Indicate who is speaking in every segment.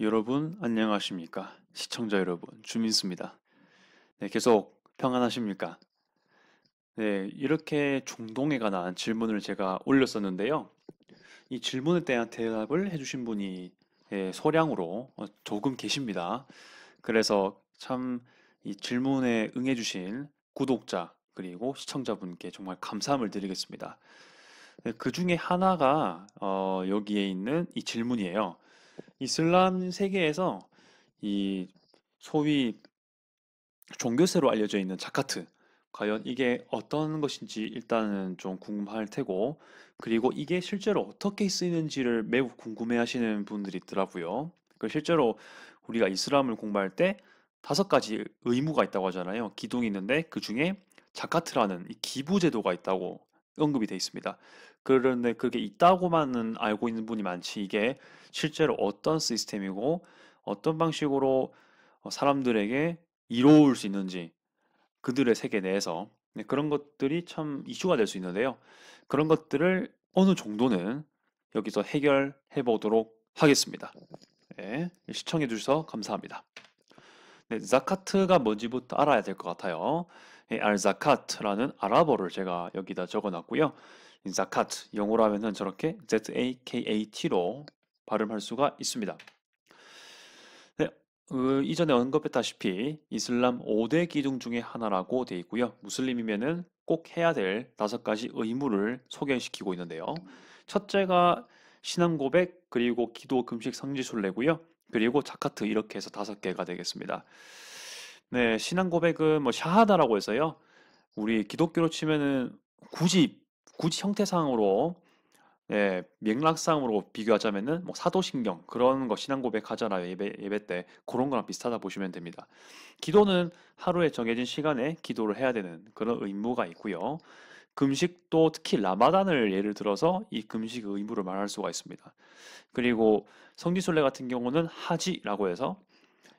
Speaker 1: 여러분 안녕하십니까? 시청자 여러분, 주민수입니다. 네, 계속 평안하십니까? 네, 이렇게 중동에 관한 질문을 제가 올렸었는데요. 이 질문에 대한 대답을 해주신 분이 소량으로 조금 계십니다. 그래서 참 이 질문에 응해주신 구독자 그리고 시청자분께 정말 감사함을 드리겠습니다. 네, 그 중에 하나가 여기에 있는 이 질문이에요. 이슬람 세계에서 이 소위 종교세로 알려져 있는 자카트, 과연 이게 어떤 것인지 일단은 좀 궁금할 테고, 그리고 이게 실제로 어떻게 쓰이는지를 매우 궁금해 하시는 분들이 있더라고요. 그 실제로 우리가 이슬람을 공부할 때 5가지 의무가 있다고 하잖아요. 기둥이 있는데 그 중에 자카트라는 이 기부 제도가 있다고 언급이 돼 있습니다. 그런데 그게 있다고만은 알고 있는 분이 많지, 이게 실제로 어떤 시스템이고 어떤 방식으로 사람들에게 이로울 수 있는지, 그들의 세계 내에서 네, 그런 것들이 참 이슈가 될 수 있는데요. 그런 것들을 어느 정도는 여기서 해결해 보도록 하겠습니다. 네, 시청해 주셔서 감사합니다. 네, 자카트가 뭔지부터 알아야 될 것 같아요. 알자카트라는 아랍어를 제가 여기다 적어 놨고요. 자카트, 영어로 하면은 저렇게 ZAKAT로 발음할 수가 있습니다. 네, 이전에 언급했다시피 이슬람 5대 기둥 중에 하나라고 되어 있고요. 무슬림이면은 꼭 해야 될 5가지 의무를 소개시키고 있는데요. 첫째가 신앙 고백, 그리고 기도, 금식, 성지순례고요. 그리고 자카트, 이렇게 해서 5개가 되겠습니다. 네, 신앙 고백은 뭐 샤하다라고 해서요. 우리 기독교로 치면은 굳이 형태상으로, 예, 맥락상으로 비교하자면은 뭐 사도신경 그런 거 신앙 고백하잖아요. 예배 때 그런 거랑 비슷하다 보시면 됩니다. 기도는 하루에 정해진 시간에 기도를 해야 되는 그런 의무가 있고요. 금식도 특히 라마단을 예를 들어서 이 금식 의무를 말할 수가 있습니다. 그리고 성지순례 같은 경우는 하지라고 해서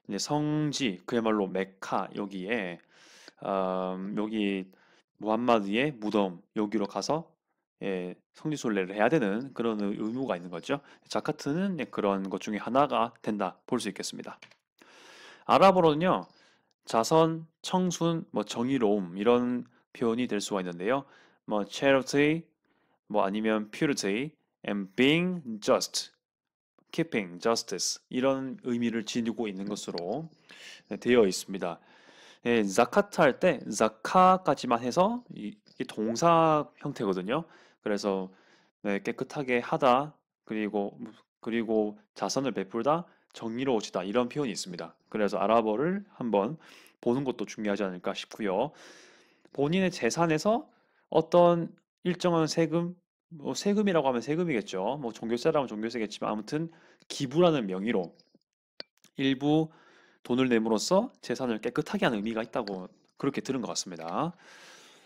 Speaker 1: 이제 성지, 그야말로 메카, 여기에 여기 무함마드의 무덤 여기로 가서 성지순례를 해야 되는 그런 의무가 있는 거죠. 자카트는 그런 것 중에 하나가 된다 볼 수 있겠습니다. 아랍어로는요, 자선, 청순, 뭐 정의로움 이런 표현이 될 수가 있는데요. 뭐 charity, 뭐 아니면 purity, and being just, keeping justice 이런 의미를 지니고 있는 것으로 되어 있습니다. 자카트 할 때 자카까지만 해서 이게 동사 형태거든요. 그래서 네, 깨끗하게 하다, 그리고 자선을 베풀다, 정의로워지다 이런 표현이 있습니다. 그래서 아랍어를 한번 보는 것도 중요하지 않을까 싶고요. 본인의 재산에서 어떤 일정한 세금, 뭐 세금이라고 하면 세금이겠죠. 뭐 종교세라면 종교세겠지만 아무튼 기부라는 명의로 일부 돈을 내므로써 재산을 깨끗하게 하는 의미가 있다고 그렇게 들은 것 같습니다.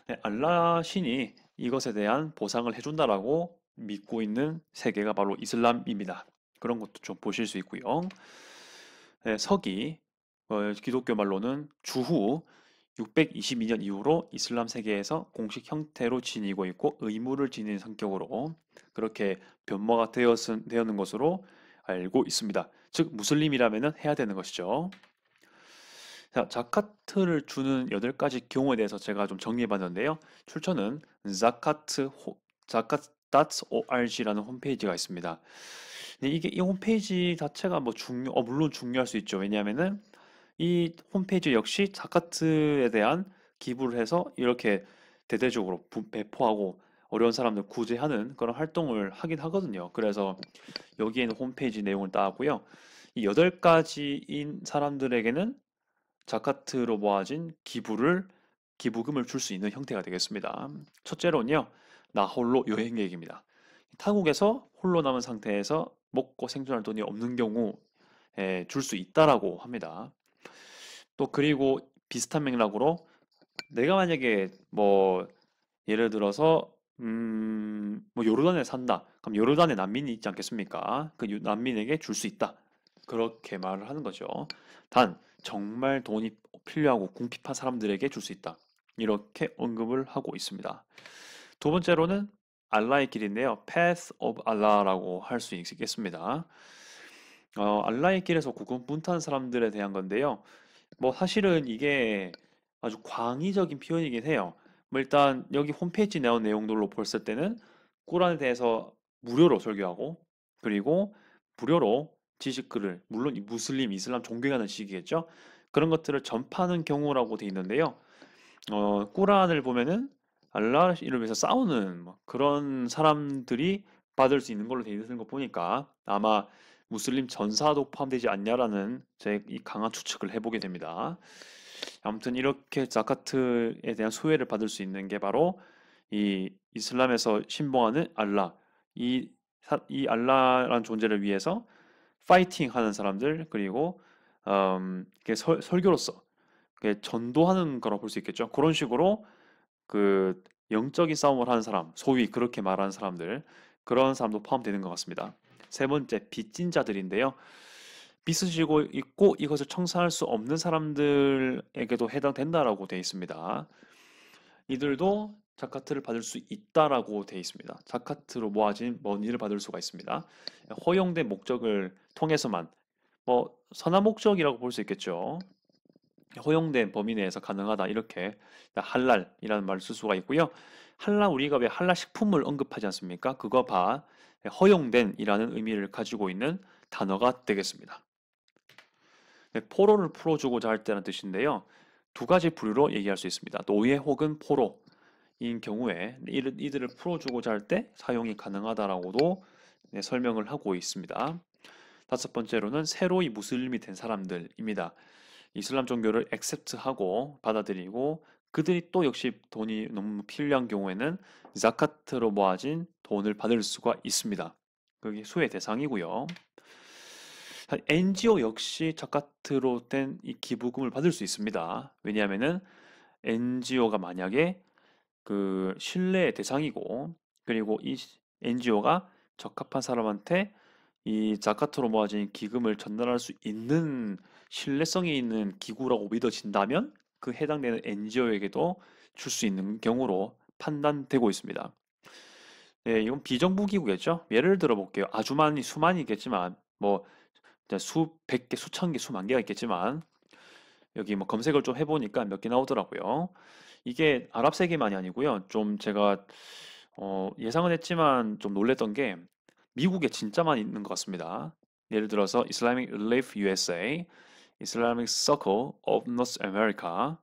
Speaker 1: 네, 알라 신이 이것에 대한 보상을 해준다라고 믿고 있는 세계가 바로 이슬람입니다. 그런 것도 좀 보실 수 있고요. 네, 서기, 기독교 말로는 주후 622년 이후로 이슬람 세계에서 공식 형태로 지니고 있고 의무를 지닌 성격으로 그렇게 변모가 되었는 것으로 알고 있습니다. 즉 무슬림이라면 해야 되는 것이죠. 자, 자카트를 주는 8가지 경우에 대해서 제가 좀 정리해 봤는데요. 출처는 zakat.org라는 홈페이지가 있습니다. 근데 이게 이 홈페이지 자체가 뭐 물론 중요할 수 있죠. 왜냐하면은 이 홈페이지 역시 자카트에 대한 기부를 해서 이렇게 대대적으로 배포하고 어려운 사람들 구제하는 그런 활동을 하긴 하거든요. 그래서 여기에는 홈페이지 내용을 따왔고요. 이 8가지인 사람들에게는 자카트로 모아진 기부금을 줄 수 있는 형태가 되겠습니다. 첫째로는요, 나 홀로 여행 계획입니다. 타국에서 홀로 남은 상태에서 먹고 생존할 돈이 없는 경우에 줄 수 있다라고 합니다. 또 그리고 비슷한 맥락으로 내가 만약에 뭐 예를 들어서 뭐 요르단에 산다. 그럼 요르단에 난민이 있지 않겠습니까? 그 난민에게 줄 수 있다. 그렇게 말을 하는 거죠. 단 정말 돈이 필요하고 궁핍한 사람들에게 줄 수 있다. 이렇게 언급을 하고 있습니다. 두 번째로는 알라의 길인데요. Path of Allah라고 할 수 있겠습니다. 알라의 길에서 고군분투한 사람들에 대한 건데요. 뭐 사실은 이게 아주 광의적인 표현이긴 해요. 뭐 일단 여기 홈페이지 나온 내용들로 봤을 때는 꾸란에 대해서 무료로 설교하고 그리고 무료로 지식글을 물론 이 무슬림, 이슬람 존경하는 시기겠죠. 그런 것들을 전파하는 경우라고 돼 있는데요. 꾸란을 보면은 알라 이름에서 싸우는 뭐 그런 사람들이 받을 수 있는 걸로 돼 있는 거 보니까 아마 무슬림 전사도 포함되지 않냐라는 제 이 강한 추측을 해보게 됩니다. 아무튼 이렇게 자카트에 대한 수혜를 받을 수 있는 게 바로 이 이슬람에서 신봉하는 알라, 이, 이 알라라는 존재를 위해서 파이팅 하는 사람들, 그리고 설교로서 전도하는 거라고 볼 수 있겠죠. 그런 식으로 그 영적인 싸움을 하는 사람, 소위 그렇게 말하는 사람들, 그런 사람도 포함되는 것 같습니다. 세 번째, 빚진 자들인데요. 빚을 지고 있고 이것을 청산할 수 없는 사람들에게도 해당된다라고 되어 있습니다. 이들도 자카트를 받을 수 있다라고 되어 있습니다. 자카트로 모아진 머니를 받을 수가 있습니다. 허용된 목적을 통해서만 뭐 선한 목적이라고 볼 수 있겠죠. 허용된 범위 내에서 가능하다 이렇게 할랄이라는 말을 쓸 수가 있고요. 할랄 우리가 왜 할랄 식품을 언급하지 않습니까? 그거 봐 허용된이라는 의미를 가지고 있는 단어가 되겠습니다. 네, 포로를 풀어주고자 할 때라는 뜻인데요. 두 가지 부류로 얘기할 수 있습니다. 노예 혹은 포로인 경우에 이들을 풀어주고자 할 때 사용이 가능하다라고도 네, 설명을 하고 있습니다. 다섯 번째로는 새로이 무슬림이 된 사람들입니다. 이슬람 종교를 액셉트하고 받아들이고 그들이 또 역시 돈이 너무 필요한 경우에는 자카트로 모아진 돈을 받을 수가 있습니다. 그게 수혜 대상이고요. NGO 역시 자카트로 된 이 기부금을 받을 수 있습니다. 왜냐하면은 NGO가 만약에 그 신뢰의 대상이고 그리고 이 NGO가 적합한 사람한테 이 자카트로 모아진 기금을 전달할 수 있는 신뢰성이 있는 기구라고 믿어진다면 그 해당되는 NGO에게도 줄 수 있는 경우로 판단되고 있습니다. 네, 이건 비정부 기구겠죠? 예를 들어 볼게요. 아주 많이 수많이 있겠지만 뭐 수백 개, 수천 개, 수만 개가 있겠지만 여기 뭐 검색을 좀 해보니까 몇 개 나오더라고요. 이게 아랍 세계만이 아니고요. 좀 제가 예상은 했지만 좀 놀랬던 게 미국에 진짜 많이 있는 것 같습니다. 예를 들어서 Islamic Relief USA, Islamic Circle of North America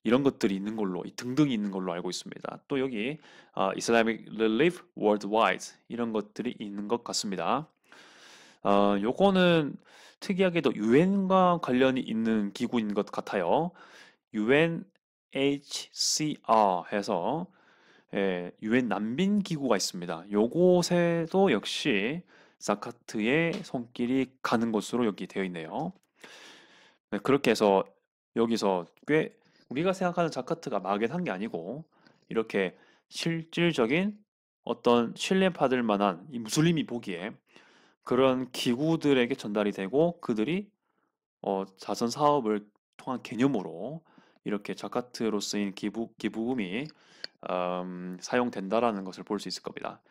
Speaker 1: 이런 것들이 있는 걸로 등등이 있는 걸로 알고 있습니다. 또 여기 Islamic Relief Worldwide 이런 것들이 있는 것 같습니다. 요거는 특이하게도 유엔과 관련이 있는 기구인 것 같아요. UNHCR 해서 유엔 난민 기구가 있습니다. 요곳에도 역시 자카트의 손길이 가는 곳으로 여기 되어 있네요. 네, 그렇게 해서 여기서 꽤 우리가 생각하는 자카트가 막연한 게 아니고 이렇게 실질적인 어떤 신뢰받을 만한 이 무슬림이 보기에 그런 기구들에게 전달이 되고 그들이 자선 사업을 통한 개념으로 이렇게 자카트로 쓰인 기부금이 사용된다라는 것을 볼 수 있을 겁니다.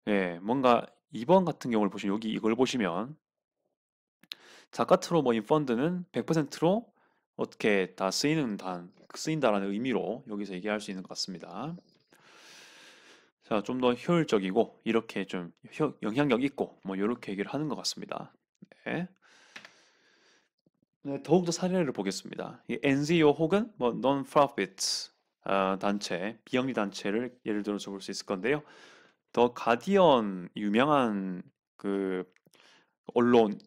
Speaker 1: 예, 뭔가 이번 같은 경우를 보시면 여기 이걸 보시면 자카트로 모인 펀드는 100%로 어떻게 다 쓰인다라는 의미로 여기서 얘기할 수 있는 것 같습니다. 자, 좀 더 효율적이고 이렇게 좀 영향력 있고 뭐 이렇게 얘기를 하는 것 같습니다. 네. 네, 더욱더 사례를 보겠습니다. 이 NGO 혹은 뭐 non-profit 단체, 비영리 단체를 예를 들어서 볼 수 있을 건데요. 더 가디언 유명한 그 언론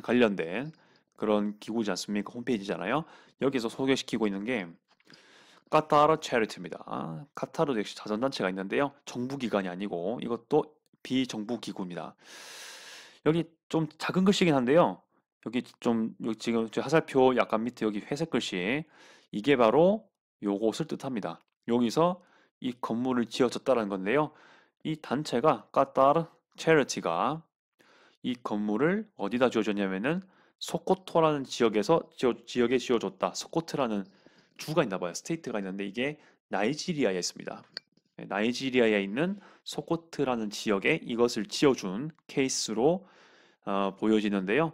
Speaker 1: 관련된 그런 기구지 않습니까? 홈페이지잖아요. 여기서 소개시키고 있는 게 카타르 체리티입니다. 카타르도 역시 자선단체가 있는데요. 정부기관이 아니고 이것도 비정부 기구입니다. 여기 좀 작은 글씨긴 한데요. 여기 지금 저 화살표 약간 밑에 여기 회색 글씨 이게 바로 요것을 뜻합니다. 여기서 이 건물을 지어졌다는 건데요. 이 단체가 카타르 체리티가 이 건물을 어디다 지어줬냐면은 소코토라는 지역에 지어줬다. 소코트라는 주가 있나 봐요. 스테이트가 있는데 이게 나이지리아에 있습니다. 네, 나이지리아에 있는 소코트라는 지역에 이것을 지어준 케이스로 보여지는데요.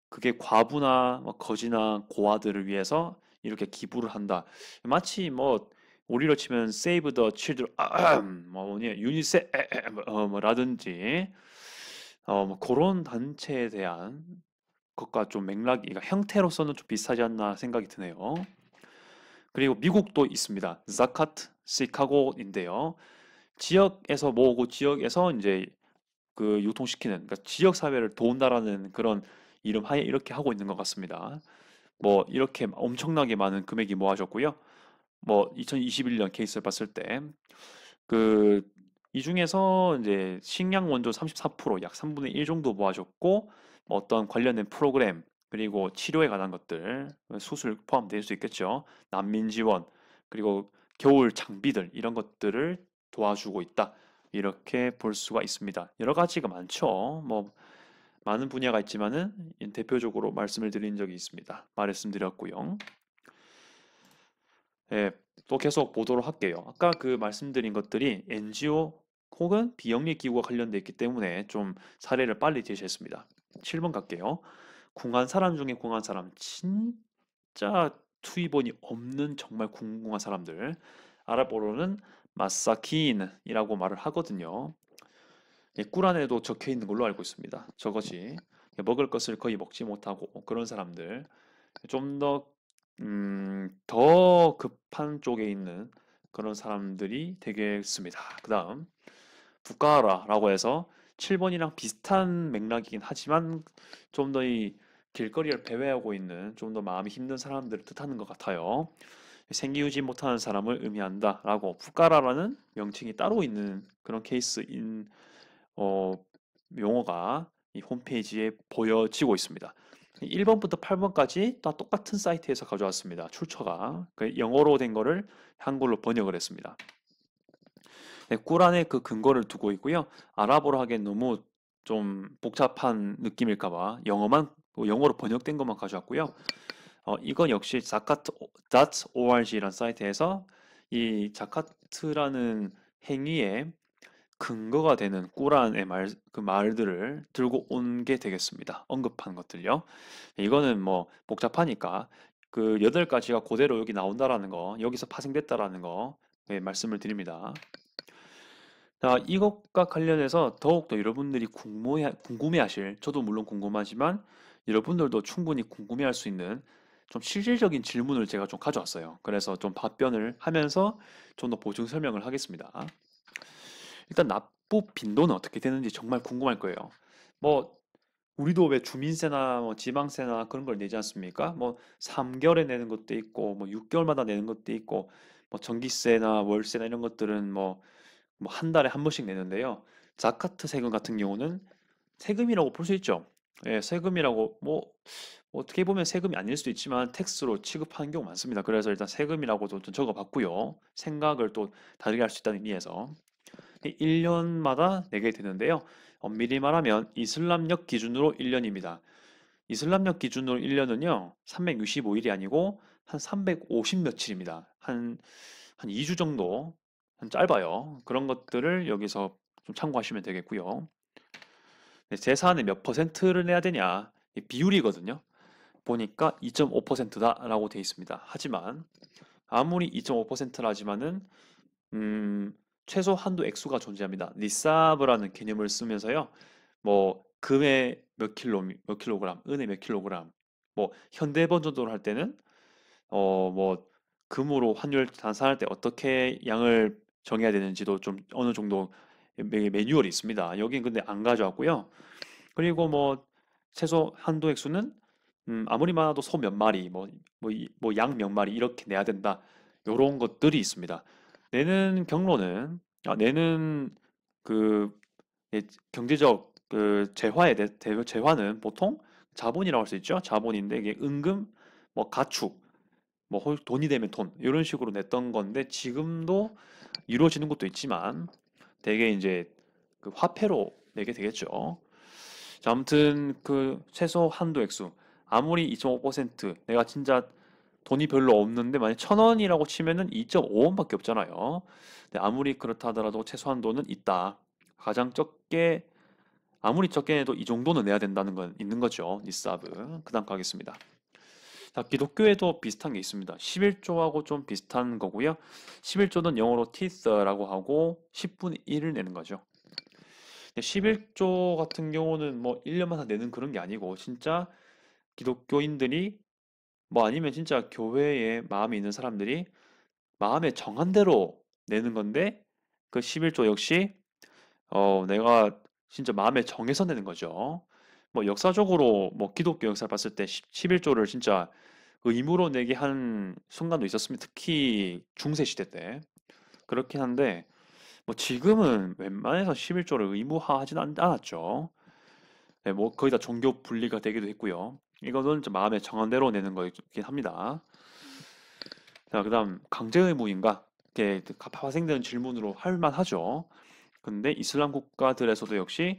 Speaker 1: 그게 과부나 뭐 거지나 고아들을 위해서 이렇게 기부를 한다. 마치 뭐 우리로 치면 Save the Children, 뭐 뭐냐 유니세 뭐라든지 뭐 그런 단체에 대한 것과 좀 맥락이 그러니까 형태로서는 좀 비슷하지 않나 생각이 드네요. 그리고 미국도 있습니다. 자카트 시카고인데요. 지역에서 모으고 지역에서 이제 그 유통시키는 그러니까 지역 사회를 도운다라는 그런 이름 하에 이렇게 하고 있는 것 같습니다. 뭐 이렇게 엄청나게 많은 금액이 모아졌고요. 뭐 2021년 케이스를 봤을 때 그 이 중에서 이제 식량 원조 34%, 약 3분의 1 정도 모아졌고 뭐 어떤 관련된 프로그램 그리고 치료에 관한 것들 수술 포함될 수 있겠죠. 난민 지원 그리고 겨울 장비들 이런 것들을 도와주고 있다. 이렇게 볼 수가 있습니다. 여러 가지가 많죠. 뭐 많은 분야가 있지만은 대표적으로 말씀을 드린 적이 있습니다. 말씀드렸고요. 예, 또 계속 보도록 할게요. 아까 그 말씀드린 것들이 NGO 혹은 비영리 기구와 관련돼 있기 때문에 좀 사례를 빨리 제시했습니다. 7번 갈게요. 궁한 사람 중에 궁한 사람, 진짜 투입원이 없는 정말 궁금한 사람들. 아랍어로는 마사킨이라고 말을 하거든요. 예, 꿀안에도 적혀 있는 걸로 알고 있습니다. 저것이 먹을 것을 거의 먹지 못하고 그런 사람들. 좀 더 급한 쪽에 있는 그런 사람들이 되겠습니다. 그 다음, 부카라라고 해서 7번이랑 비슷한 맥락이긴 하지만 좀 더 이 길거리를 배회하고 있는 좀 더 마음이 힘든 사람들을 뜻하는 것 같아요. 생기우지 못하는 사람을 의미한다라고 부카라라는 명칭이 따로 있는 그런 케이스인 어, 용어가 이 홈페이지에 보여지고 있습니다. 1번부터 8번까지 다 똑같은 사이트에서 가져왔습니다. 출처가 그 영어로 된 거를 한글로 번역을 했습니다. 네, 꾸란에 그 근거를 두고 있고요. 아랍어로 하기엔 너무 좀 복잡한 느낌일까 봐 영어로 번역된 것만 가져왔고요. 이건 역시 zakat.org라는 사이트에서 이 자카트라는 행위에 근거가 되는 꾸란의 그 말들을 들고 온 게 되겠습니다. 언급한 것들요. 이거는 뭐 복잡하니까 그 8가지가 그대로 여기 나온다라는 거, 여기서 파생됐다라는 거 말씀을 드립니다. 자, 이것과 관련해서 더욱더 여러분들이 궁금해하실, 저도 물론 궁금하지만 여러분들도 충분히 궁금해할 수 있는 좀 실질적인 질문을 제가 좀 가져왔어요. 그래서 좀 답변을 하면서 좀 더 보충 설명을 하겠습니다. 일단 납부 빈도는 어떻게 되는지 정말 궁금할 거예요. 뭐 우리도 왜 주민세나 뭐 지방세나 그런 걸 내지 않습니까? 뭐 3개월에 내는 것도 있고 뭐 6개월마다 내는 것도 있고 뭐 전기세나 월세나 이런 것들은 뭐 한 달에 한 번씩 내는데요. 자카트 세금 같은 경우는 세금이라고 볼 수 있죠. 예, 세금이라고 뭐 어떻게 보면 세금이 아닐 수도 있지만 텍스로 취급하는 경우 많습니다. 그래서 일단 세금이라고도 좀 적어봤고요. 생각을 또 다르게 할 수 있다는 의미에서 1년마다 내게 되는데요. 엄밀히 말하면 이슬람력 기준으로 1년입니다. 이슬람력 기준으로 1년은요, 365일이 아니고 한 350 며칠입니다. 한 2주 정도, 한 짧아요. 그런 것들을 여기서 좀 참고하시면 되겠고요. 네, 재산의 몇 퍼센트를 내야 되냐, 이 비율이거든요. 보니까 2.5%다라고 되어 있습니다. 하지만 아무리 2.5%라지만은 음, 최소 한도 액수가 존재합니다. 니사브라는 개념을 쓰면서요. 뭐 금의 몇 킬로그램, 은의 몇 킬로그램, 뭐 현대 버전으로 할 때는 뭐 금으로 환율 환산할 때 어떻게 양을 정해야 되는지도 좀 어느 정도 매뉴얼이 있습니다. 여긴 근데 안 가져왔고요. 그리고 뭐 최소 한도 액수는 아무리 많아도 소 몇 마리, 뭐 양 몇 마리 이렇게 내야 된다. 요런 것들이 있습니다. 내는 경로는 내는 그 경제적 그 재화는 보통 자본이라고 할 수 있죠. 자본인데 이게 은금, 뭐 가축, 뭐 돈이 되면 돈 이런 식으로 냈던 건데 지금도 이루어지는 것도 있지만 대개 이제 그 화폐로 내게 되겠죠. 자, 아무튼 그 최소 한도 액수 아무리 2.5% 내가 진짜 돈이 별로 없는데 만약 1,000원이라고 치면은 2.5원밖에 없잖아요. 근데 아무리 그렇다 하더라도 최소 한도는 있다. 가장 적게 아무리 적게 해도 이 정도는 내야 된다는 건 있는 거죠. 니스아브. 그다음 가겠습니다. 자, 기독교에도 비슷한 게 있습니다. 11조하고 좀 비슷한 거고요. 11조는 영어로 티스라고 하고 10분의 1을 내는 거죠. 11조 같은 경우는 뭐 1년마다 내는 그런 게 아니고 진짜 기독교인들이 뭐 아니면 진짜 교회에 마음이 있는 사람들이 마음에 정한 대로 내는 건데 그 11조 역시 내가 진짜 마음에 정해서 내는 거죠. 뭐 역사적으로 뭐 기독교 역사를 봤을 때 11조를 진짜 의무로 내게 한 순간도 있었습니다. 특히 중세 시대 때. 그렇긴 한데 뭐 지금은 웬만해서 11조를 의무화하진 않았죠. 네, 뭐 거의 다 종교 분리가 되기도 했고요. 이거는 좀 마음에 정한 대로 내는 거긴 합니다. 자, 그다음 강제 의무인가? 이렇게 파생되는 질문으로 할 만하죠. 근데 이슬람 국가들에서도 역시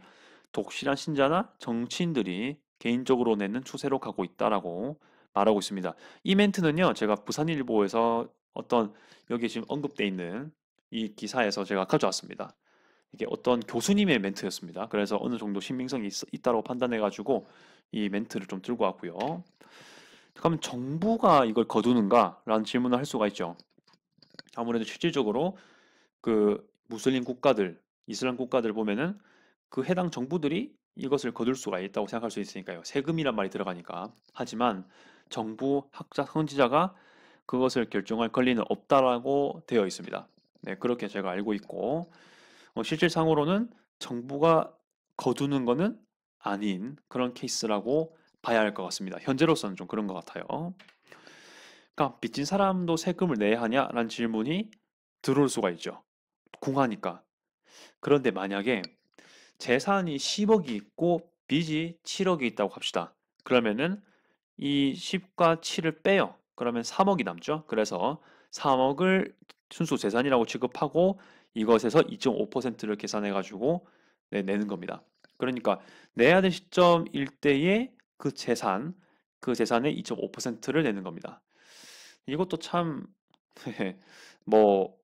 Speaker 1: 독실한 신자나 정치인들이 개인적으로 내는 추세로 가고 있다라고 말하고 있습니다. 이 멘트는요, 제가 부산일보에서 어떤 여기 지금 언급돼 있는 이 기사에서 제가 가져왔습니다. 이게 어떤 교수님의 멘트였습니다. 그래서 어느 정도 신빙성이 있다고 판단해가지고 이 멘트를 좀 들고 왔고요. 그럼 정부가 이걸 거두는가라는 질문을 할 수가 있죠. 아무래도 실질적으로 그 무슬림 국가들, 이슬람 국가들 보면은 그 해당 정부들이 이것을 거둘 수가 있다고 생각할 수 있으니까요. 세금이란 말이 들어가니까. 하지만 정부, 학자, 선지자가 그것을 결정할 권리는 없다라고 되어 있습니다. 네, 그렇게 제가 알고 있고, 실질상으로는 정부가 거두는 거는 아닌 그런 케이스라고 봐야 할 것 같습니다. 현재로서는 좀 그런 것 같아요. 그러니까 빚진 사람도 세금을 내야 하냐라는 질문이 들어올 수가 있죠. 궁하니까. 그런데 만약에 재산이 10억이 있고 빚이 7억이 있다고 합시다. 그러면은 이 10과 7을 빼요. 그러면 3억이 남죠. 그래서 3억을 순수 재산이라고 취급하고 이것에서 2.5%를 계산해 가지고 내는 겁니다. 그러니까 내야 될 시점일 때에 그 재산의 2.5%를 내는 겁니다. 이것도 참 뭐,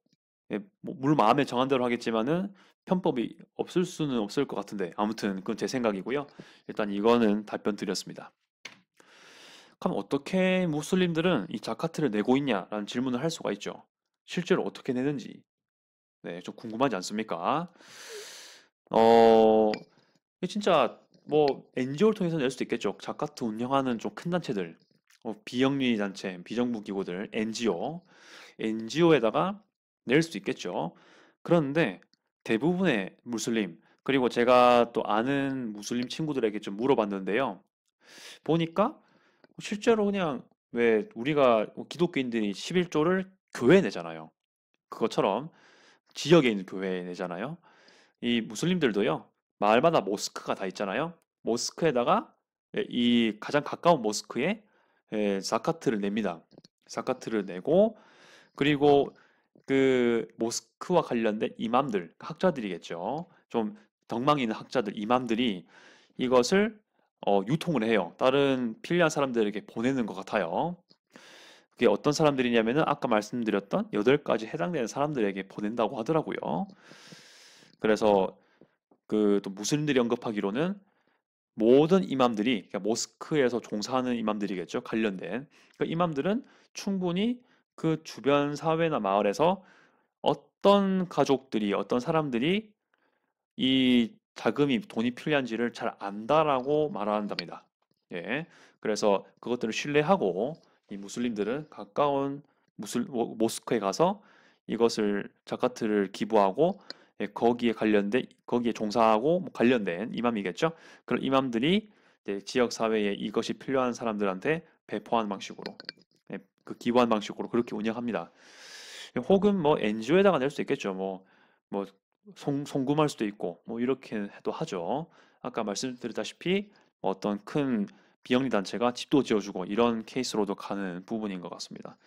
Speaker 1: 물 마음에 정한 대로 하겠지만은 편법이 없을 수는 없을 것 같은데 아무튼 그건 제 생각이고요. 일단 이거는 답변 드렸습니다. 그럼 어떻게 무슬림들은 이 자카트를 내고 있냐라는 질문을 할 수가 있죠. 실제로 어떻게 내는지 네, 좀 궁금하지 않습니까? 어, 이게 진짜 뭐 NGO를 통해서 낼 수도 있겠죠. 자카트 운영하는 좀 큰 단체들, 비영리 단체, 비정부 기구들, NGO에다가 낼 수도 있겠죠. 그런데 대부분의 무슬림, 그리고 제가 또 아는 무슬림 친구들에게 좀 물어봤는데요. 보니까 실제로 그냥 왜 우리가 기독교인들이 11조를 교회에 내잖아요. 그것처럼 지역에 있는 교회에 내잖아요. 이 무슬림들도요. 마을마다 모스크가 다 있잖아요. 모스크에다가 이 가장 가까운 모스크에 자카트를 냅니다. 자카트를 내고 그리고 그 모스크와 관련된 이맘들, 학자들이겠죠. 좀 덕망이 있는 학자들, 이맘들이 이것을 유통을 해요. 다른 필요한 사람들에게 보내는 것 같아요. 그게 어떤 사람들이냐면은 아까 말씀드렸던 8가지 해당되는 사람들에게 보낸다고 하더라고요. 그래서 그 또 무슬림들이 언급하기로는 모든 이맘들이 그러니까 모스크에서 종사하는 이맘들이겠죠. 관련된 그 이맘들은 충분히 그 주변 사회나 마을에서 어떤 가족들이 어떤 사람들이 이 자금이 돈이 필요한지를 잘 안다라고 말한답니다. 예. 그래서 그것들을 신뢰하고 이 무슬림들은 가까운 모스크에 가서 이것을 자카트를 기부하고 거기에 종사하고 뭐 관련된 이맘이겠죠. 그런 이맘들이 이제 지역 사회에 이것이 필요한 사람들한테 배포하는 방식으로 그 기부하는 방식으로 그렇게 운영합니다. 혹은 뭐 NGO에다가 낼 수 있겠죠. 뭐 송금할 수도 있고 뭐 이렇게 해도 하죠. 아까 말씀드렸다시피 뭐 어떤 큰 비영리 단체가 집도 지어주고 이런 케이스로도 가는 부분인 것 같습니다.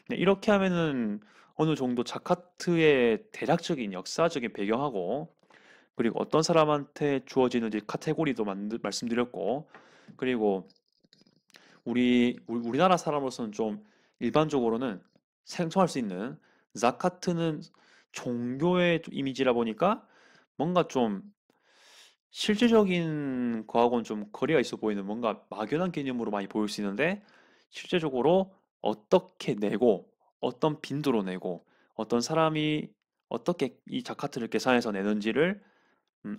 Speaker 1: 네, 이렇게 하면은 어느 정도 자카트의 대략적인 역사적인 배경하고 그리고 어떤 사람한테 주어지는지 카테고리도 말씀드렸고 그리고 우리나라 사람으로서는 좀 일반적으로는 생소할 수 있는 자카트는 종교의 이미지라 보니까 뭔가 좀 실질적인 거하고는 좀 거리가 있어 보이는 뭔가 막연한 개념으로 많이 보일 수 있는데 실제적으로 어떻게 내고 어떤 빈도로 내고 어떤 사람이 어떻게 이 자카트를 계산해서 내는지를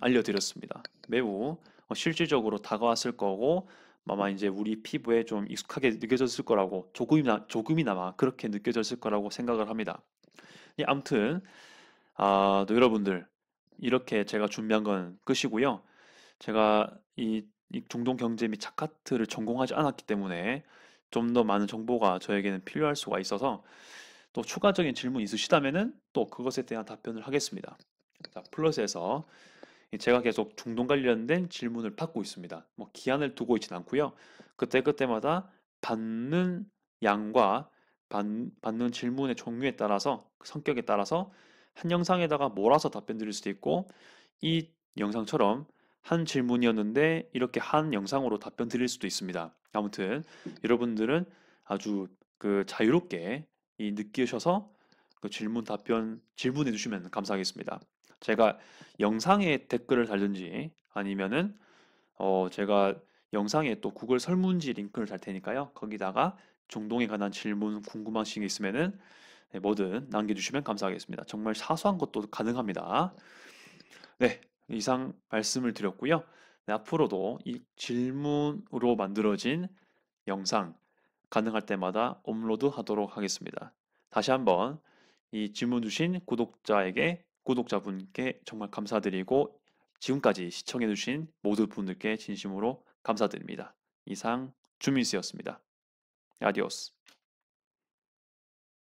Speaker 1: 알려드렸습니다. 매우 실질적으로 다가왔을 거고 아마 이제 우리 피부에 좀 익숙하게 느껴졌을 거라고 조금이나마 그렇게 느껴졌을 거라고 생각을 합니다. 예, 아무튼 또 여러분들 이렇게 제가 준비한 건 끝이고요. 제가 이 중동 경제 및 자카트를 전공하지 않았기 때문에 좀 더 많은 정보가 저에게는 필요할 수가 있어서 또 추가적인 질문 있으시다면은 또 그것에 대한 답변을 하겠습니다. 자, 플러스에서 제가 계속 중동 관련된 질문을 받고 있습니다. 뭐 기한을 두고 있진 않고요. 그때그때마다 받는 양과 받는 질문의 종류에 따라서 성격에 따라서 한 영상에다가 몰아서 답변 드릴 수도 있고 이 영상처럼 한 질문이었는데 이렇게 한 영상으로 답변 드릴 수도 있습니다. 아무튼 여러분들은 아주 그 자유롭게 느끼셔서 그 질문 답변 질문해 주시면 감사하겠습니다. 제가 영상에 댓글을 달든지 아니면은 제가 영상에 또 구글 설문지 링크를 달 테니까요. 거기다가 중동에 관한 질문 궁금하신 게 있으면은 네, 뭐든 남겨주시면 감사하겠습니다. 정말 사소한 것도 가능합니다. 네, 이상 말씀을 드렸고요. 네, 앞으로도 이 질문으로 만들어진 영상 가능할 때마다 업로드 하도록 하겠습니다. 다시 한번 이 질문 주신 구독자분께 정말 감사드리고 지금까지 시청해주신 모든 분들께 진심으로 감사드립니다. 이상 주민수였습니다. 아디오스.